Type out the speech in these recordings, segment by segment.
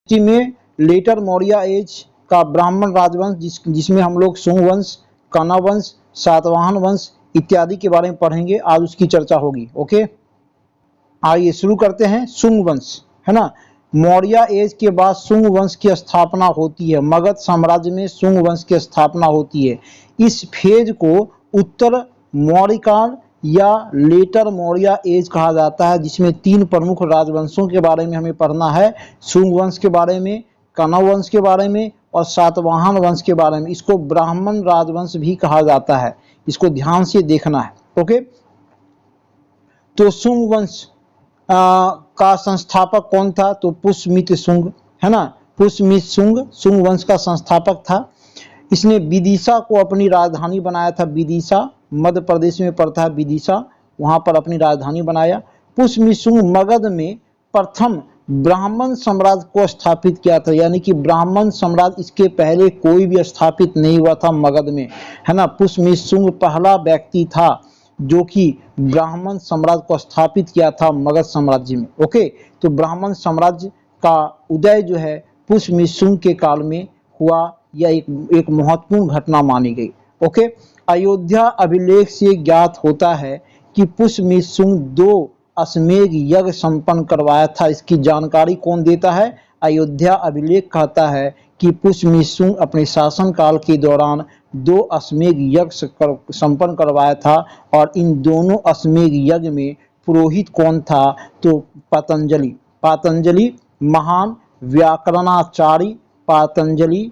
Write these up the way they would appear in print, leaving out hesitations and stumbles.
इसी में letter Maurya as का ब्राह्मण राजवंश जिसमें हम लोग सुंग वंश, कनव वंश, सातवाहन वंश इत्यादि के बारे में पढ़ेंगे। आज उसकी चर्चा होगी। ओके, आइए शुरू करते हैं। सुंग वंश, है ना, मौर्य एज के बाद सुंग वंश की स्थापना होती है। मगध साम्राज्य में सुंग वंश की स्थापना होती है। इस फेज को उत्तर मौर्य काल या लेटर मौर्य एज कहा जाता है, जिसमें 3 प्रमुख राजवंशों के बारे में हमें पढ़ना है। सुंग वंश के बारे में, कनव वंश के बारे में और सातवाहन वंश के बारे में। इसको ब्राह्मण राजवंश भी कहा जाता है, इसको ध्यान से देखना है। ओके, तो सुंग वंश का संस्थापक कौन था? तो पुष्यमित्र शुंग, है ना, पुष्यमित्र शुंग सुंग वंश का संस्थापक था। इसने विदिशा को अपनी राजधानी बनाया था। विदिशा मध्य प्रदेश में पड़ता है, विदिशा, वहां पर अपनी राजधानी बनाया। पुष्यमित्र शुंग मगध में प्रथम ब्राह्मण साम्राज्य को स्थापित किया था, यानी कि ब्राह्मण साम्राज्य इसके पहले कोई भी स्थापित नहीं हुआ था मगध में, है ना। पुष्यमित्र शुंग पहला व्यक्ति था जो कि ब्राह्मण साम्राज्य को स्थापित किया था मगध साम्राज्य में। ओके, तो ब्राह्मण साम्राज्य का उदय जो है पुष्यमित्र शुंग के काल में हुआ, यह एक महत्वपूर्ण घटना मानी गई। ओके, अयोध्या अभिलेख से ज्ञात होता है कि पुष्यमित्र शुंग 2 अश्वमेध यज्ञ संपन्न करवाया था। इसकी जानकारी कौन देता है? अयोध्या अभिलेख कहता है कि पुष्यमित्र शुंग अपने शासनकाल के दौरान 2 अश्वमेध यज्ञ संपन्न करवाया था। और इन दोनों अश्वमेध यज्ञ में पुरोहित कौन था? तो पतंजलि। पतंजलि महान व्याकरणाचार्य पतंजलि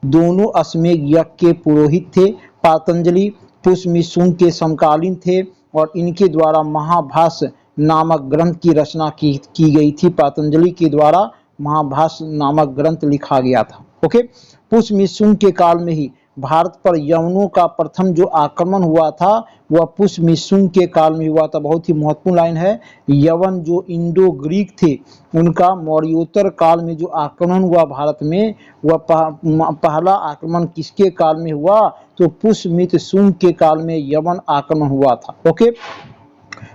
दोनों अश्वमेध यज्ञ के पुरोहित थे। पतंजलि पुष्यमित्र शुंग के समकालीन थे और इनके द्वारा महाभाष्य नामक ग्रंथ की रचना की गई थी। पतंजलि के द्वारा महाभाष्य नामक ग्रंथ लिखा गया था। ओके, पुष्यमित्र शुंग के काल में ही भारत पर यवनों का प्रथम जो आक्रमण हुआ था वह पुष्यमित्र शुंग के काल में हुआ था। बहुत ही महत्वपूर्ण लाइन है। यवन जो इंडो ग्रीक थे उनका मौर्योत्तर काल में जो आक्रमण हुआ भारत में, वह पहला आक्रमण किसके काल में हुआ? तो पुष्यमित्र शुंग के काल में यवन आक्रमण हुआ था। ओके,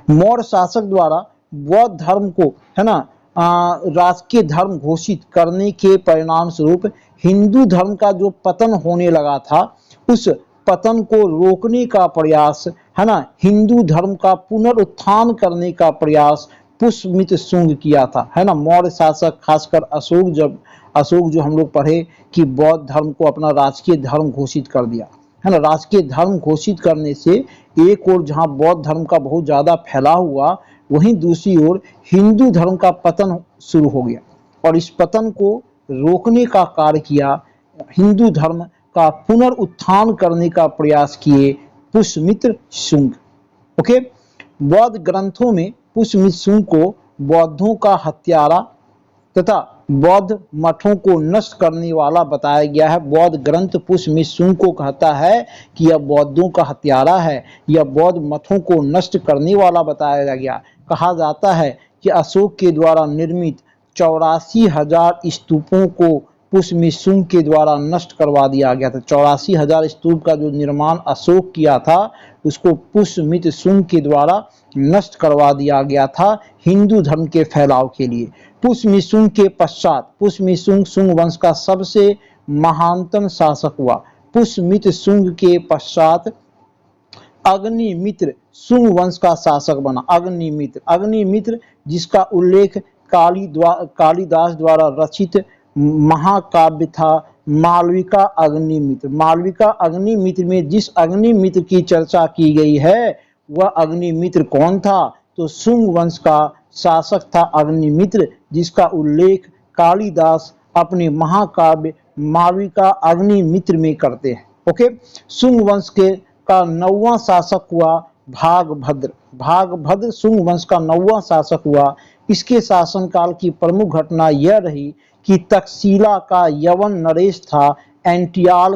मौर्य शासक द्वारा बौद्ध धर्म को, है ना, राजकीय धर्म घोषित करने के परिणाम स्वरूप हिंदू धर्म का जो पतन होने लगा था, उस पतन को रोकने का प्रयास, है ना, हिंदू धर्म का पुनरुत्थान करने का प्रयास पुष्यमित्र शुंग किया था, है ना। मौर्य शासक खासकर अशोक जो हम लोग पढ़े कि बौद्ध धर्म को अपना राजकीय धर्म घोषित कर दिया, है ना। राजकीय धर्म घोषित करने से एक ओर जहां बौद्ध धर्म का बहुत ज्यादा फैलाव हुआ, वहीं दूसरी ओर हिंदू धर्म का पतन शुरू हो गया। और इस पतन को रोकने का कार्य किया, हिंदू धर्म का पुनरुत्थान करने का प्रयास किए पुष्यमित्र शुंग। ओके, बौद्ध ग्रंथों में पुष्यमित्र शुंग को बौद्धों का हत्यारा तथा बौद्ध मठों को नष्ट करने वाला बताया गया है। बौद्ध ग्रंथ पुष्यमित्र शुंग को कहता है कि यह बौद्धों का हत्यारा है, यह बौद्ध मठों को नष्ट करने वाला बताया गया। कहा जाता है कि अशोक के द्वारा निर्मित 84,000 स्तूपों को पुष्यमित्र शुंग के द्वारा नष्ट करवा दिया गया था। 84,000 स्तूप का जो निर्माण अशोक किया था उसको पुष्यमित्र शुंग के द्वारा नष्ट करवा दिया गया था हिंदू धर्म के फैलाव के लिए। पुष्यमित्र शुंग के पश्चात पुष्यमित्र शुंग सुंग वंश का सबसे महानतम शासक हुआ। पुष्यमित्र शुंग के पश्चात अग्निमित्र शुंग वंश का शासक बना। अग्निमित्र जिसका उल्लेख कालिदास द्वारा रचित महाकाव्य था मालविका अग्निमित्र। मालविका अग्निमित्र में जिस अग्निमित्र की चर्चा की गई है वह अग्निमित्र कौन था? तो शुंग वंश का शासक था अग्निमित्र, जिसका उल्लेख कालिदास अपने महाकाव्य मालविका अग्निमित्र में करते हैं। ओके, शुंग वंश का 9वां शासक हुआ भागभद्र। भागभद्र शुंग वंश का 9वां शासक हुआ। इसके शासनकाल की प्रमुख घटना यह रही कि तक्षशिला का यवन नरेश था एंटियाल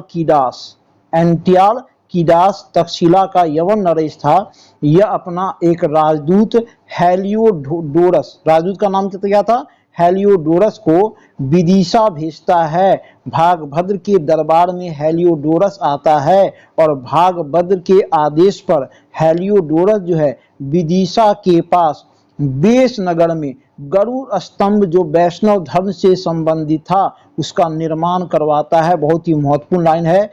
कीडास तक्षशिला का यवन नरेश था। यह अपना एक राजदूत हेलियोडोरस, राजदूत का नाम क्या था? हेलियोडोरस को विदिशा भेजता है। भागभद्र के दरबार में हेलियोडोरस आता है और भागभद्र के आदेश पर हेलियोडोरस जो है विदिशा के पास बेस नगर में गरुड़ स्तंभ जो वैष्णव धर्म से संबंधित था उसका निर्माण करवाता है। बहुत ही महत्वपूर्ण लाइन है।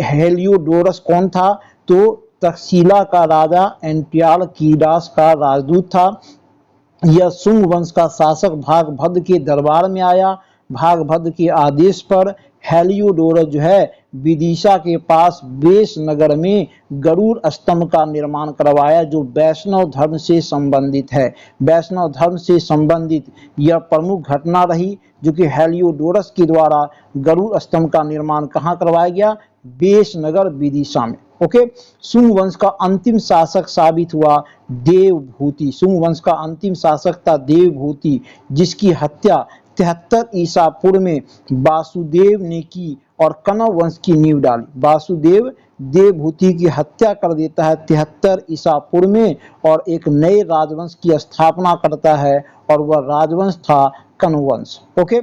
हेलियोडोरस कौन था? तो तक्षशिला का राजा एंटियालकीडास का राजदूत था। यह शुंग वंश का शासक भागभद्र के दरबार में आया। भागभद्र के आदेश पर हेलियोडोरस जो है विदिशा के पास बेस नगर में गरुड़ स्तंभ का निर्माण करवाया जो वैष्णव धर्म से संबंधित है। वैष्णव धर्म से संबंधित यह प्रमुख घटना रही जो कि हेलियोडोरस के द्वारा गरुड़ स्तंभ का निर्माण कहाँ करवाया गया? बेस नगर विदिशा में। ओके। शुंग वंश का अंतिम शासक साबित हुआ देवभूति। शुंग वंश का अंतिम शासक था देवभूति, जिसकी हत्या 73 ईसा पूर्व में वासुदेव ने की और कण्व वंश की नींव डाली। वासुदेव देवभूति की हत्या कर देता है 73 ईसा पूर्व में और एक नए राजवंश की स्थापना करता है और वह राजवंश था कण्व वंश। ओके।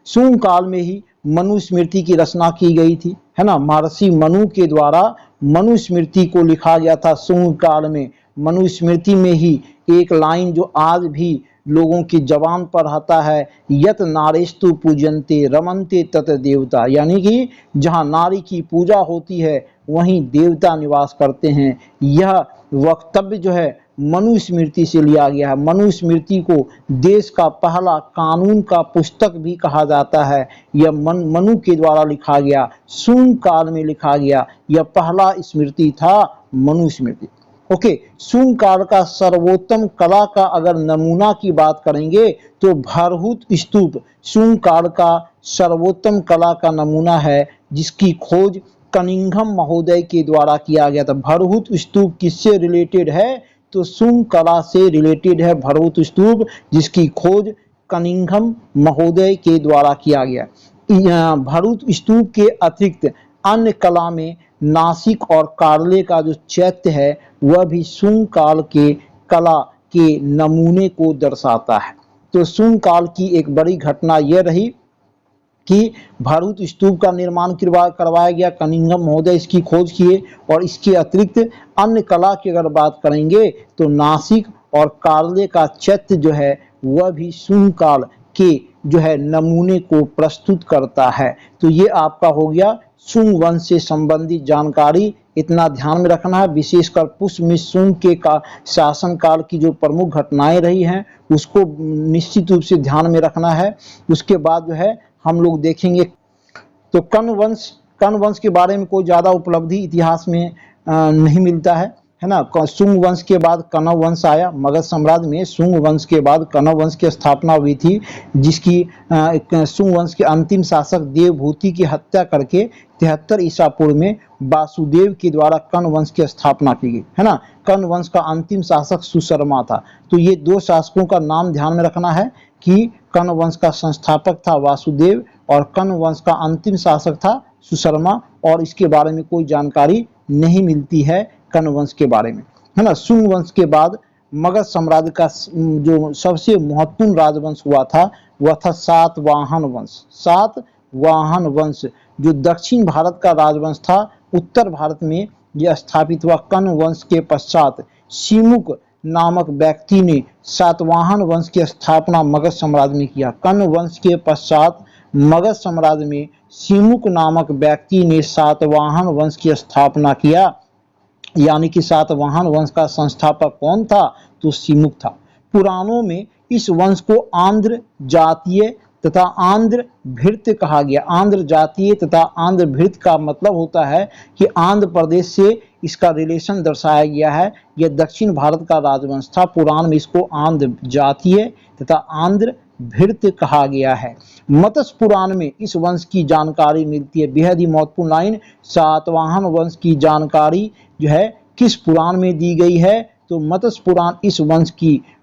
शुंग काल में ही मनुस्मृति की रचना की गई थी, है ना। महर्षि मनु के द्वारा मनुस्मृति को लिखा गया था शुंग काल में। मनुस्मृति में ही एक लाइन जो आज भी लोगों की जबान पर रहता है, यत नारेस्तु पूजन्ते रमन्ते तत देवता, यानी कि जहाँ नारी की पूजा होती है वहीं देवता निवास करते हैं। यह वक्तव्य जो है मनुस्मृति से लिया गया है। मनुस्मृति को देश का पहला कानून का पुस्तक भी कहा जाता है। यह मनु के द्वारा लिखा गया, शुंग काल में लिखा गया, यह पहला स्मृति था मनुस्मृति। ओके। शुंग काल का सर्वोत्तम कला का अगर नमूना की बात करेंगे तो भरहुत स्तूप शुंग काल का सर्वोत्तम कला का नमूना है, जिसकी खोज कनिंघम महोदय के द्वारा किया गया था। भरहुत स्तूप किससे रिलेटेड है? तो शुंग कला से रिलेटेड है भरहुत स्तूप, जिसकी खोज कनिंघम महोदय के द्वारा किया गया। भरहुत स्तूप के अतिरिक्त अन्य कला में नासिक और कार्ले का जो चैत्य है वह भी शुंग काल के कला के नमूने को दर्शाता है। तो शुंग काल की एक बड़ी घटना यह रही कि भरहुत स्तूप का निर्माण करवाया गया, कनिंघम महोदय इसकी खोज किए। और इसके अतिरिक्त अन्य कला की अगर बात करेंगे तो नासिक और कार्ले का चैत्य जो है वह भी शुंग काल के जो है नमूने को प्रस्तुत करता है। तो ये आपका हो गया शुंग वंश से संबंधित जानकारी। इतना ध्यान में रखना है, विशेषकर पुष्य शुंग के शासन काल की जो प्रमुख घटनाएं रही हैं उसको निश्चित रूप से ध्यान में रखना है। उसके बाद जो है हम लोग देखेंगे तो कण्व वंश के बारे में कोई ज़्यादा उपलब्धि इतिहास में नहीं मिलता है ना। शुंग वंश के बाद कण्व वंश आया। मगध साम्राज्य में शुंग वंश के बाद कण्व वंश की स्थापना हुई थी, जिसकी शुंग वंश के अंतिम शासक देवभूति की हत्या करके 73 ईसा पूर्व में वासुदेव के द्वारा कण्व वंश की स्थापना की गई, है ना। कण्व वंश का अंतिम शासक सुशर्मा था। तो ये दो शासकों का नाम ध्यान में रखना है कि कण्व वंश का संस्थापक था वासुदेव और कण्व वंश का अंतिम शासक था सुशर्मा, और इसके बारे में कोई जानकारी नहीं मिलती है कण्व वंश के बारे में, है ना। शुंग वंश के बाद मगध साम्राज्य का जो सबसे महत्वपूर्ण राजवंश हुआ था वह था सातवाहन वंश। सातवाहन वंश जो दक्षिण भारत का राजवंश था, उत्तर भारत में यह स्थापित हुआ। कण्व वंश के पश्चात शिमुक नामक व्यक्ति ने सातवाहन वंश की स्थापना मगध साम्राज्य में किया। कण्व वंश के पश्चात मगध साम्राज्य में शिमुक नामक व्यक्ति ने सातवाहन वंश की स्थापना किया, यानी कि सातवाहन वंश का संस्थापक कौन था? तो शिमुक था। पुराणों में इस वंश को आंध्र जातीय तथा आंध्र भृत्य कहा गया। आंध्र जातीय तथा आंध्र भृत्य का मतलब होता है कि आंध्र प्रदेश से इसका रिलेशन दर्शाया गया है। यह दक्षिण भारत का राजवंश था। पुराण में इसको आंध्र जातीय तथा आंध्र भृत्य कहा गया है। मत्स्य पुराण में इस वंश की जानकारी मिलती है। बेहद ही महत्वपूर्ण लाइन, सातवाहन वंश की जानकारी जो है किस पुराण में दी गई है? तो मत्स्य पुराण इस वंश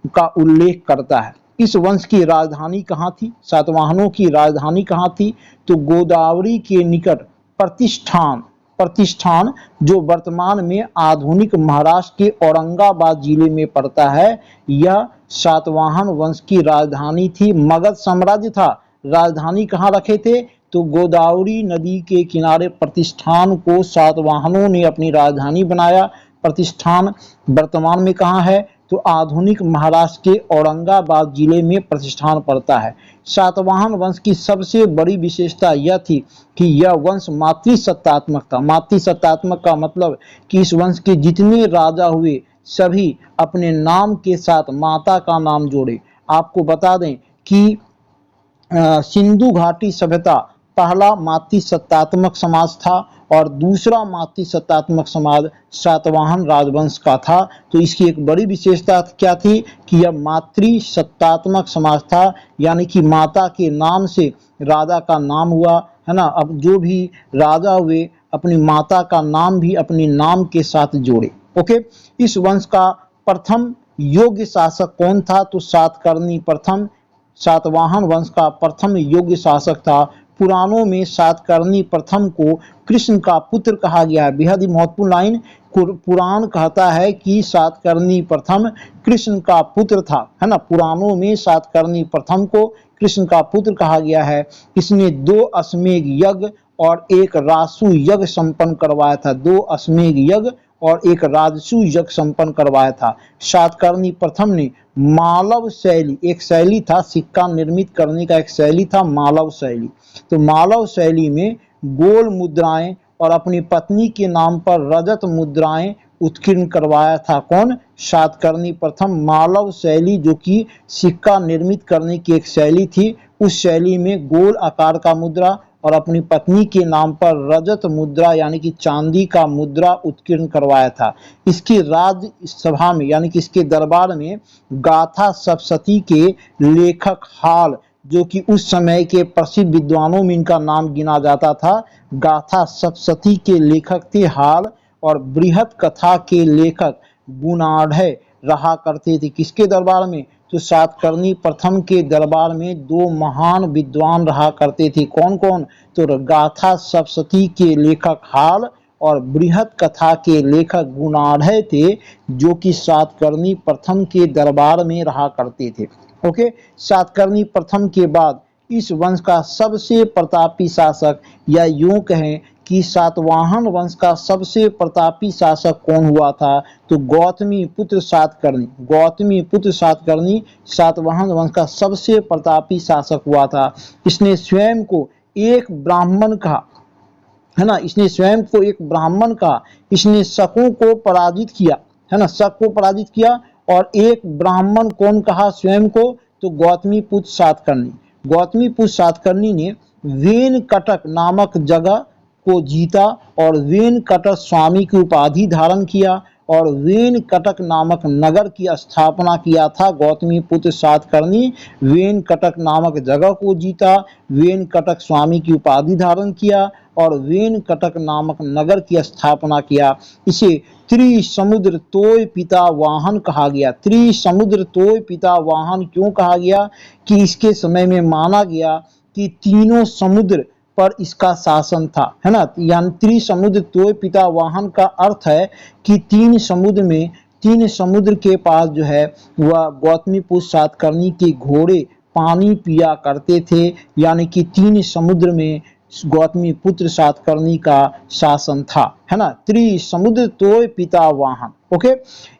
का उल्लेख करता है। इस वंश की राजधानी कहाँ थी? सातवाहनों की राजधानी कहाँ थी? तो गोदावरी के निकट प्रतिष्ठान जो वर्तमान में आधुनिक महाराष्ट्र के औरंगाबाद जिले में पड़ता है, यह सातवाहन वंश की राजधानी थी। मगध साम्राज्य था, राजधानी कहाँ रखे थे? तो गोदावरी नदी के किनारे प्रतिष्ठान को सातवाहनों ने अपनी राजधानी बनाया। प्रतिष्ठान वर्तमान में कहाँ है? तो आधुनिक महाराष्ट्र के औरंगाबाद जिले में प्रतिष्ठान पड़ता है। सातवाहन वंश की सबसे बड़ी विशेषता यह थी कि यह वंश मातृसत्तात्मक था। मातृसत्तात्मक का मतलब कि इस वंश के जितने राजा हुए सभी अपने नाम के साथ माता का नाम जोड़े। आपको बता दें कि सिंधु घाटी सभ्यता पहला मातृसत्तात्मक समाज था और दूसरा मातृसत्तात्मक समाज सातवाहन राजवंश का था। तो इसकी एक बड़ी विशेषता क्या थी कि यह मातृसत्तात्मक समाज था, यानी कि माता के नाम से राजा का नाम हुआ, है ना। अब जो भी राजा हुए अपनी माता का नाम भी अपने नाम के साथ जोड़े। ओके, इस वंश का प्रथम योग्य शासक कौन था? तो सातकर्णी प्रथम सातवाहन वंश का प्रथम योग्य शासक था। पुराणों में सातकर्णी प्रथम को कृष्ण का पुत्र कहा गया है। बेहद ही महत्वपूर्ण लाइन, पुराण कहता है कि सातकर्णी प्रथम कृष्ण का पुत्र था, है ना। पुराणों में सातकर्णी प्रथम को कृष्ण का पुत्र कहा गया है। इसने 2 अश्वमेध यज्ञ और 1 राजसूय यज्ञ संपन्न करवाया था। 2 अश्वमेध यज्ञ और 1 राजसूय यज्ञ संपन्न करवाया था। सातकर्णी प्रथम ने मालव शैली, एक शैली था सिक्का निर्मित करने का, एक शैली था मालव शैली। तो मालव शैली में गोल मुद्राएं और अपनी पत्नी के नाम पर रजत मुद्राएं उत्कीर्ण करवाया था। कौन? सातकर्णी प्रथम। मालव शैली जो कि सिक्का निर्मित करने की एक शैली थी, उस शैली में गोल आकार का मुद्रा और अपनी पत्नी के नाम पर रजत मुद्रा यानी कि चांदी का मुद्रा उत्कीर्ण करवाया था। इसकी राज्यसभा में यानी कि इसके दरबार में गाथा सप्तशती के लेखक हाल, जो कि उस समय के प्रसिद्ध विद्वानों में इनका नाम गिना जाता था, गाथा सप्तशती के लेखक थे हाल, और बृहत कथा के लेखक गुणाढ़ रहा करते थे। किसके दरबार में? तो सातकर्णी प्रथम के दरबार में 2 महान विद्वान रहा करते थे। कौन कौन? तो गाथा सप्तशती के लेखक हाल और बृहत कथा के लेखक गुणाढ़ थे, जो कि सातकर्णी प्रथम के दरबार में रहा करते थे। ओके, सातकर्णी प्रथम के बाद इस वंश का सबसे प्रतापी शासक, या यूं कहें कि सातवाहन वंश का सबसे प्रतापी शासक कौन हुआ था? तो गौतमी पुत्र सातकर्णी। गौतमी पुत्र सातकर्णी सातवाहन वंश का सबसे प्रतापी शासक हुआ था। इसने स्वयं को एक ब्राह्मण कहा, है ना। इसने स्वयं को एक ब्राह्मण कहा। इसने शकों को पराजित किया, है ना, शक को पराजित किया। और एक ब्राह्मण कौन कहा स्वयं को? तो गौतमी पुत्र सातकर्णी। गौतमी पुत्र सातकर्णी ने वेनकटक नामक जगह को जीता और वेनकटक स्वामी की उपाधि धारण किया और वेनकटक नामक नगर की स्थापना किया था। गौतमी पुत्र सातकर्णी वेनकटक नामक जगह को जीता, वेनकटक स्वामी की उपाधि धारण किया और वेनकटक नामक नगर की स्थापना किया। इसे त्रिसमुद्र तोय पिता वाहन कहा गया। त्रिसमुद्र तोय पिता वाहन क्यों कहा गया? कि इसके समय में माना गया कि तीनों समुद्र पर इसका शासन था, है ना। यानी त्रिसमुद्र तोय पिता वाहन का अर्थ है कि 3 समुद्र में, 3 समुद्र के पास जो है वह गौतमी पुत्र सातकर्णी के घोड़े पानी पिया करते थे, यानी कि 3 समुद्र में गौतमी पुत्र सातकर्णी का शासन था, है ना। त्रिसमुद्र तोय पिता वाहन। ओके,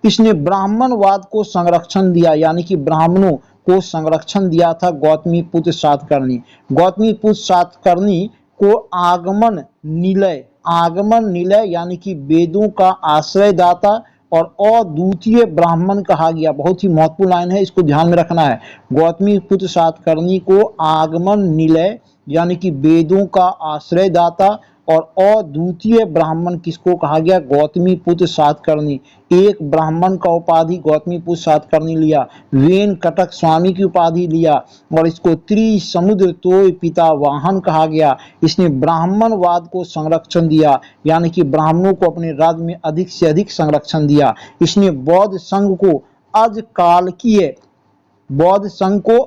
इसने ब्राह्मणवाद को संरक्षण दिया, यानी कि ब्राह्मणों को संरक्षण दिया था गौतमी पुत्र सातकर्णी। गौतमी पुत्र सातकर्णी को आगमन निलय यानी कि वेदों का आश्रयदाता और अद्वितीय ब्राह्मण कहा गया। बहुत ही महत्वपूर्ण लाइन है, इसको ध्यान में रखना है। गौतमी पुत्र सातकर्णी को आगमन निलय यानी कि वेदों का आश्रयदाता और अद्वितीय ब्राह्मण किसको कहा गया? गौतमी पुत्र सातकर्णी। एक ब्राह्मण का उपाधि गौतमी पुत्र सातकर्णी लिया, वेनकटक स्वामी की उपाधि लिया और इसको त्रिसमुद्र तोय पिता वाहन कहा गया। इसने ब्राह्मणवाद को संरक्षण दिया, यानी कि ब्राह्मणों को अपने राज्य में अधिक से अधिक संरक्षण दिया। इसने बौद्ध संघ को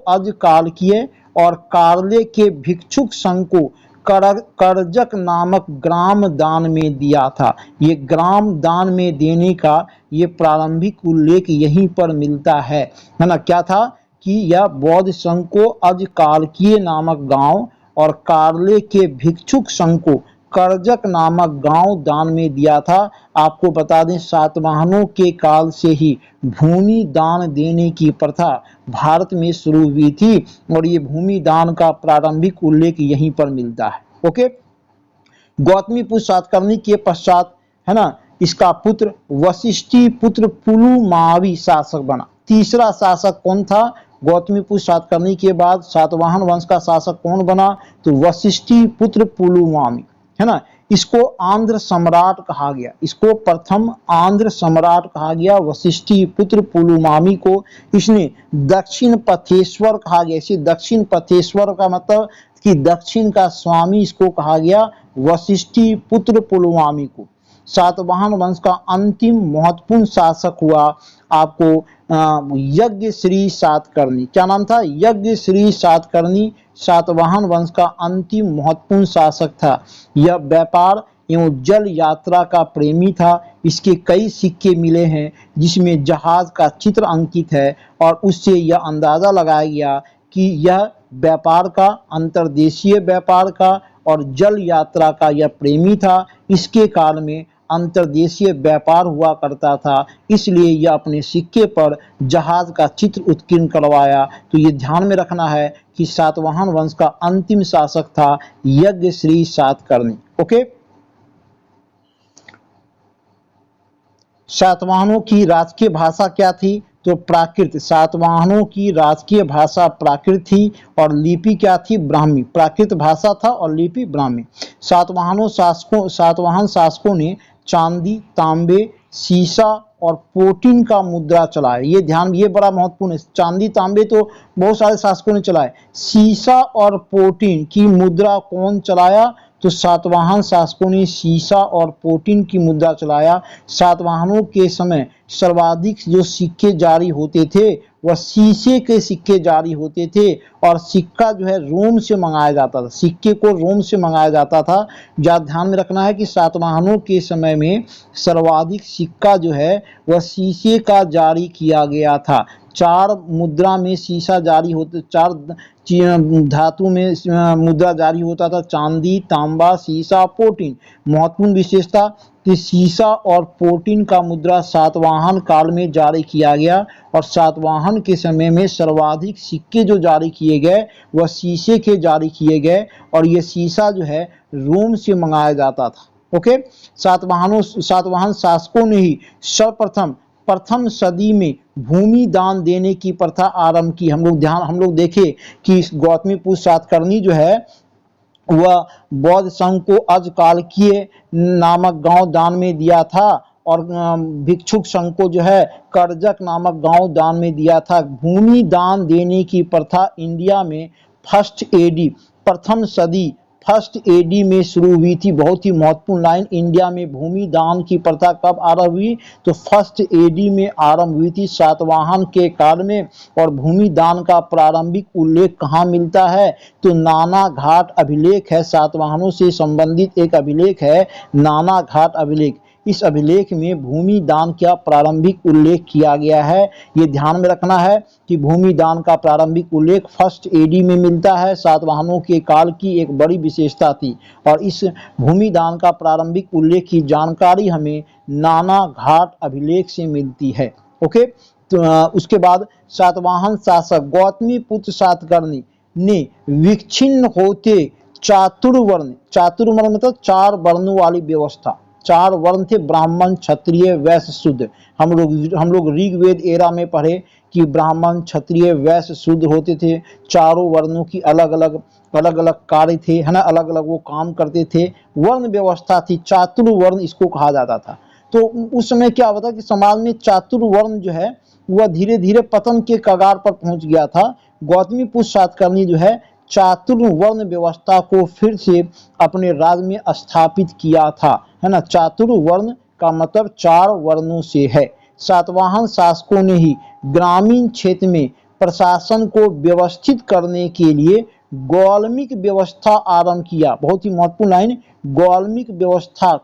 अजकालकीय और कार्ले के भिक्षुक संघ को करजक नामक ग्राम दान में दिया था। ये ग्राम दान में देने का ये प्रारंभिक उल्लेख यहीं पर मिलता है ना। क्या था कि यह बौद्ध संघ को अजकालकीय नामक गांव और कार्ले के भिक्षुक संघ को करजक नामक गांव दान में दिया था। आपको बता दें सातवाहनों के काल से ही भूमि दान देने की प्रथा भारत में शुरू हुई थी और ये भूमि दान का प्रारंभिक उल्लेख यहीं पर मिलता है। ओके, गौतमीपुत्र सातकर्णी के पश्चात है ना इसका पुत्र वशिष्ठी पुत्र पुलुमावी शासक बना। तीसरा शासक कौन था? गौतमीपुत्र सातकर्णी के बाद सातवाहन वंश का शासक कौन बना? तो वशिष्ठी पुत्र पुलुमावी, है ना। इसको आंध्र सम्राट कहा गया, इसको प्रथम आंध्र सम्राट कहा गया। वशिष्ठी पुत्र पुलुमावी को इसने दक्षिण पथेश्वर कहा गया। इसे दक्षिण पथेश्वर का मतलब कि दक्षिण का स्वामी इसको कहा गया, वशिष्ठी पुत्र पुलुमावी को। सातवाहन वंश का अंतिम महत्वपूर्ण शासक हुआ आपको यज्ञ श्री सातकर्णी। क्या नाम था? यज्ञ श्री सातकर्णी सातवाहन वंश का अंतिम महत्वपूर्ण शासक था। यह व्यापार एवं जल यात्रा का प्रेमी था। इसके कई सिक्के मिले हैं जिसमें जहाज का चित्र अंकित है और उससे यह अंदाजा लगाया गया कि यह व्यापार का, अंतर्देशीय व्यापार का और जल यात्रा का यह प्रेमी था। इसके काल में अंतर्देशीय व्यापार हुआ करता था, इसलिए यह अपने सिक्के पर जहाज का चित्र उत्कीर्ण करवाया। तो ये ध्यान में रखना है कि सातवाहन वंश का अंतिम शासक था यज्ञ श्री सातकर्णी। ओके, सातवाहनों की राजकीय भाषा क्या थी? तो प्राकृत। सातवाहनों की राजकीय भाषा प्राकृत थी और लिपि क्या थी? ब्राह्मी। प्राकृत भाषा था और लिपि ब्राह्मी। सातवाहन शासकों ने चांदी, तांबे, सीसा और पोटीन का मुद्रा चलाया। ये ध्यान, ये बड़ा महत्वपूर्ण है। चांदी तांबे तो बहुत सारे शासकों ने चलाए, सीसा और पोटीन की मुद्रा कौन चलाया? तो सातवाहन शासकों ने सीसा और पोटीन की मुद्रा चलाया। सातवाहनों के समय सर्वाधिक जो सिक्के जारी होते थे वह शीशे के सिक्के जारी होते थे और सिक्का जो है रोम से मंगाया जाता था। सिक्के को रोम से मंगाया जाता था। या ध्यान में रखना है कि सातवाहनों के समय में सर्वाधिक सिक्का जो है वह शीशे का जारी किया गया था। 4 मुद्रा में शीशा जारी होते, 4 धातु में मुद्रा जारी होता था, चांदी, तांबा, सीसा, पोटीन। महत्वपूर्ण विशेषता कि सीसा और पोटीन का मुद्रा सातवाहन काल में जारी किया गया और सातवाहन के समय में सर्वाधिक सिक्के जो जारी किए गए वह शीशे के जारी किए गए और ये शीशा जो है रोम से मंगाया जाता था। ओके, सातवाहन शासकों ने ही सर्वप्रथम प्रथम सदी में भूमि दान देने की प्रथा आरंभ की। हम लोग देखें कि गौतमीपुत्र सातकर्णी जो है वह बौद्ध संघ को अजकालकीय नामक गांव दान में दिया था और भिक्षुक संघ को जो है करजक नामक गांव दान में दिया था। भूमि दान देने की प्रथा इंडिया में फर्स्ट एडी, प्रथम सदी फर्स्ट एडी में शुरू हुई थी। बहुत ही महत्वपूर्ण लाइन, इंडिया में भूमि दान की प्रथा कब आरंभ हुई? तो फर्स्ट एडी में आरंभ हुई थी, सातवाहन के काल में। और भूमि दान का प्रारंभिक उल्लेख कहाँ मिलता है? तो नाना घाट अभिलेख है, सातवाहनों से संबंधित एक अभिलेख है नाना घाट अभिलेख। इस अभिलेख में भूमि दान का प्रारंभिक उल्लेख किया गया है। ये ध्यान में रखना है कि भूमि दान का प्रारंभिक उल्लेख फर्स्ट एडी में मिलता है। सातवाहनों के काल की एक बड़ी विशेषता थी और इस भूमि दान का प्रारंभिक उल्लेख की जानकारी हमें नाना घाट अभिलेख से मिलती है। ओके, तो उसके बाद सातवाहन शासक गौतमीपुत्र सातकर्णी ने विच्छिन्न होते चातुर्वर्ण मतलब 4 वर्णों वाली व्यवस्था, 4 वर्ण थे, ब्राह्मण, क्षत्रिय, वैश्य, शूद्र। हम लोग ऋग्वेद एरा में पढ़े कि ब्राह्मण, क्षत्रिय, वैश्य, शूद्र होते थे। चारों वर्णों की अलग अलग कार्य थे, है ना, अलग अलग वो काम करते थे। वर्ण व्यवस्था थी, चातुर्वर्ण इसको कहा जाता था। तो उस समय क्या होता कि समाज में चातुर्वर्ण जो है वह धीरे धीरे पतन के कगार पर पहुंच गया था। गौतमीपुत्र सातकर्णी जो है चातुर्वर्ण व्यवस्था को फिर से अपने राज्य में स्थापित किया था, है ना। चातुर्वर्ण का मतलब 4 वर्णों से है। सातवाहन शासकों ने ही ग्रामीण क्षेत्र में प्रशासन को व्यवस्थित करने के लिए गौलमिक व्यवस्था आरंभ किया। बहुत ही महत्वपूर्ण लाइन, गौलमिक व्यवस्था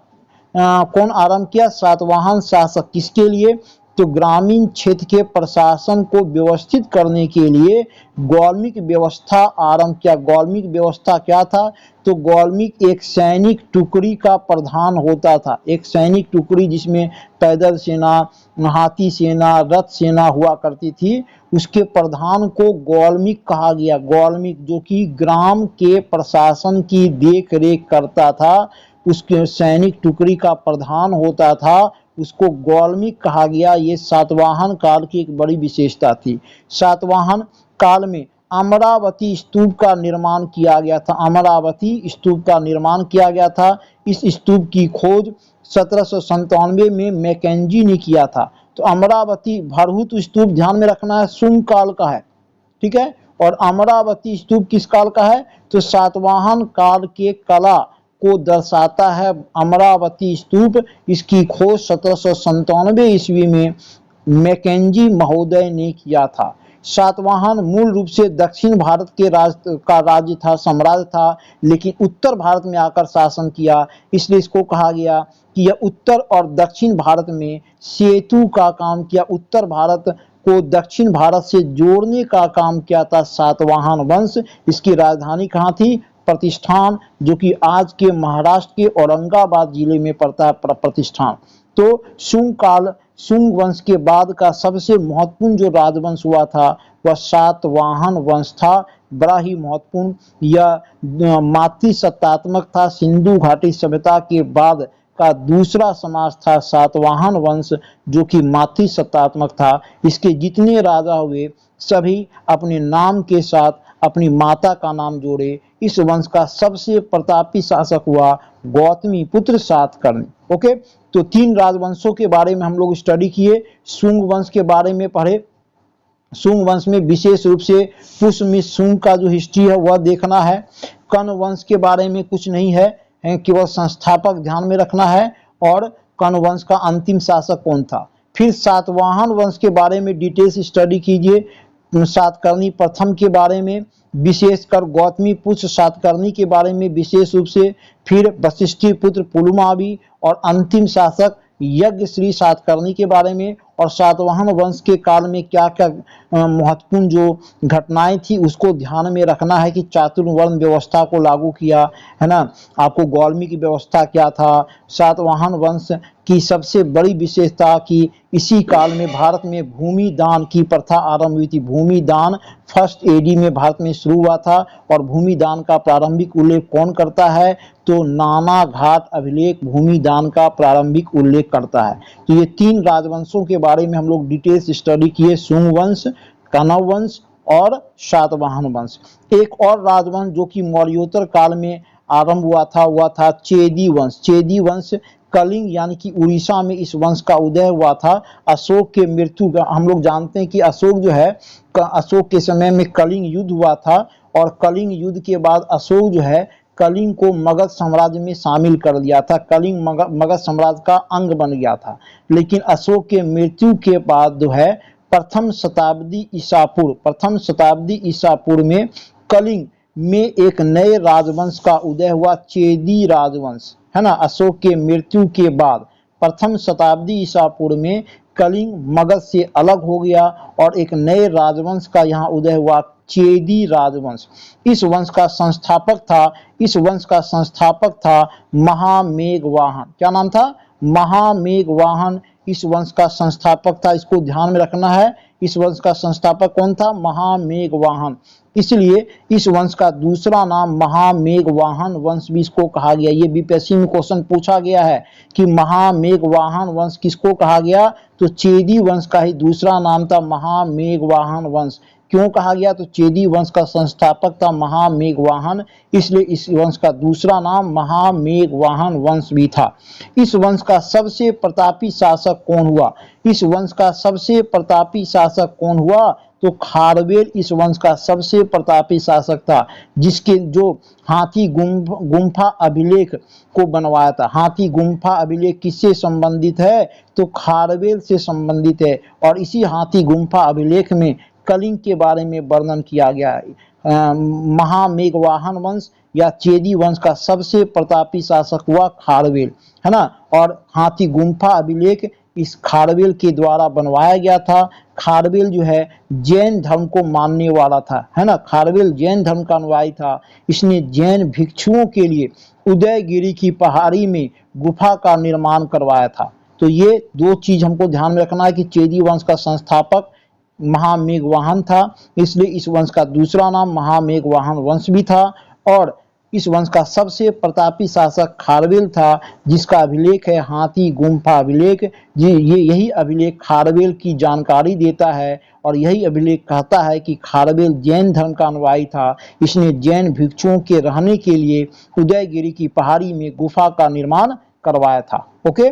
कौन आरंभ किया? सातवाहन शासक। किसके लिए? तो ग्रामीण क्षेत्र के प्रशासन को व्यवस्थित करने के लिए गौल्मिक व्यवस्था आरंभ किया। गौल्मिक व्यवस्था क्या था? तो गौल्मिक एक सैनिक टुकड़ी का प्रधान होता था, एक सैनिक टुकड़ी जिसमें पैदल सेना, हाथी सेना, रथ सेना हुआ करती थी, उसके प्रधान को गौल्मिक कहा गया। गौल्मिक जो कि ग्राम के प्रशासन की देख रेख करता था, उसके सैनिक टुकड़ी का प्रधान होता था, उसको गौल्मिक कहा गया। ये सातवाहन काल की एक बड़ी विशेषता थी। सातवाहन काल में अमरावती स्तूप का निर्माण किया गया था। अमरावती स्तूप का निर्माण किया गया था। इस स्तूप की खोज 1797 में मैकेंजी ने किया था। तो अमरावती भरहुत स्तूप ध्यान में रखना है, शुंग काल का है, ठीक है। और अमरावती स्तूप किस काल का है? तो सातवाहन काल के कला को दर्शाता है अमरावती स्तूप। इसकी खोज 1797 ईस्वी में मैकेंजी महोदय ने किया था। सातवाहन मूल रूप से दक्षिण भारत के राज्य था, साम्राज्य था, लेकिन उत्तर भारत में आकर शासन किया, इसलिए इसको कहा गया कि यह उत्तर और दक्षिण भारत में सेतु का काम किया। उत्तर भारत को दक्षिण भारत से जोड़ने का काम किया था सातवाहन वंश। इसकी राजधानी कहाँ थी? प्रतिष्ठान, जो कि आज के महाराष्ट्र के औरंगाबाद जिले में पड़ता है प्रतिष्ठान। तो शुंग वंश के बाद का सबसे महत्वपूर्ण जो राजवंश हुआ था वह सातवाहन वंश था। बड़ा ही महत्वपूर्ण, यह मातृसत्तात्मक था। सिंधु घाटी सभ्यता के बाद का दूसरा समाज था सातवाहन वंश, जो कि मातृसत्तात्मक था। इसके जितने राजा हुए सभी अपने नाम के साथ अपनी माता का नाम जोड़े। इस वंश का सबसे प्रतापी शासक हुआ गौतमी पुत्र सातकर्णी। ओके, तो 3 राजवंशों के बारे में हम लोग स्टडी किए। शुंग वंश के बारे में पढ़े। शुंग वंश में विशेष रूप से पुष्यमित्र शुंग का जो हिस्ट्री है वह देखना है। कर्ण वंश के बारे में कुछ नहीं है, केवल संस्थापक ध्यान में रखना है, और कर्ण वंश का अंतिम शासक कौन था। फिर सातवाहन वंश के बारे में डिटेल्स स्टडी कीजिए। सातकर्णी प्रथम के बारे में, विशेषकर गौतमी पुत्र सातकर्णी के बारे में विशेष रूप से, फिर वशिष्ठी पुत्र पुलमावी, और अंतिम शासक यज्ञ श्री सातकर्णी के बारे में, और सातवाहन वंश के काल में क्या क्या महत्वपूर्ण जो घटनाएं थी उसको ध्यान में रखना है कि चातुर्वर्ण व्यवस्था को लागू किया है ना। आपको गौल्मी की व्यवस्था क्या था। सातवाहन वंश की सबसे बड़ी विशेषता कि इसी काल में भारत में भूमि दान की प्रथा आरंभ हुई थी। भूमि दान 1 AD में भारत में शुरू हुआ था। और भूमि दान का प्रारंभिक उल्लेख कौन करता है? तो नाना घाट अभिलेख भूमि दान का प्रारंभिक उल्लेख करता है। तो ये 3 राजवंशों के बारे में हम लोग डिटेल्स स्टडी किए, शुंग वंश, कण्व वंश और सातवाहन वंश। एक और राजवंश जो कि मौर्योत्तर काल में आरंभ हुआ था वह था चेदी वंश। चेदी वंश कलिंग यानी कि उड़ीसा में इस वंश का उदय हुआ था। अशोक के मृत्यु का हम लोग जानते हैं कि अशोक जो है, अशोक के समय में कलिंग युद्ध हुआ था, और कलिंग युद्ध के बाद अशोक जो है कलिंग को मगध साम्राज्य में शामिल कर लिया था। कलिंग मगध साम्राज्य का अंग बन गया था। लेकिन अशोक के मृत्यु के बाद जो है प्रथम शताब्दी ईसा पूर्व में कलिंग में एक नए राजवंश का उदय हुआ, चेदी राजवंश, है ना। अशोक के मृत्यु के बाद प्रथम शताब्दी ईसा पूर्व में कलिंग मगध से अलग हो गया और एक नए राजवंश का यहाँ उदय हुआ, चेदी राजवंश। इस वंश का संस्थापक था महामेघवाहन। क्या नाम था? महामेघवाहन इस वंश का संस्थापक था। इसको ध्यान में रखना है। इस वंश का संस्थापक कौन था? महामेघवाहन। इसलिए इस वंश का दूसरा नाम महामेघवाहन वंश भी इसको कहा गया। ये बीपीएससी में क्वेश्चन पूछा गया है कि महामेघवाहन वंश किसको कहा गया? तो चेदी वंश का ही दूसरा नाम था महामेघवाहन वंश। क्यों कहा गया? तो चेदी वंश का संस्थापक था महामेघवाहन, इसलिए इस वंश का दूसरा नाम महामेघवाहन वंश भी था। इस वंश का सबसे प्रतापी शासक कौन हुआ? इस वंश का सबसे प्रतापी शासक कौन हुआ? तो खारवेल इस वंश का सबसे प्रतापी शासक था, जिसके जो हाथी गुम्फा अभिलेख को बनवाया था। हाथी गुम्फा अभिलेख किससे संबंधित है? तो खारवेल से संबंधित है। और इसी हाथी गुम्फा अभिलेख में कलिंग के बारे में वर्णन किया गया है। महामेघवाहन वंश या चेदी वंश का सबसे प्रतापी शासक हुआ खारवेल, है ना। और हाथी गुम्फा अभिलेख इस खारवेल के द्वारा बनवाया गया था। खारवेल जो है जैन धर्म को मानने वाला था, है ना, खारवेल जैन धर्म का अनुयायी था। इसने जैन भिक्षुओं के लिए उदयगिरी की पहाड़ी में गुफा का निर्माण करवाया था। तो ये दो चीज हमको ध्यान में रखना है कि चेदी वंश का संस्थापक महामेघवाहन था, इसलिए इस वंश का दूसरा नाम महामेघवाहन वंश भी था। और इस वंश का सबसे प्रतापी शासक खारवेल था, जिसका अभिलेख है हाथी गुम्फा अभिलेख। यही अभिलेख खारवेल की जानकारी देता है और यही अभिलेख कहता है कि खारवेल जैन धर्म का अनुयायी था। इसने जैन भिक्षुओं के रहने के लिए उदयगिरी की पहाड़ी में गुफा का निर्माण करवाया था। ओके।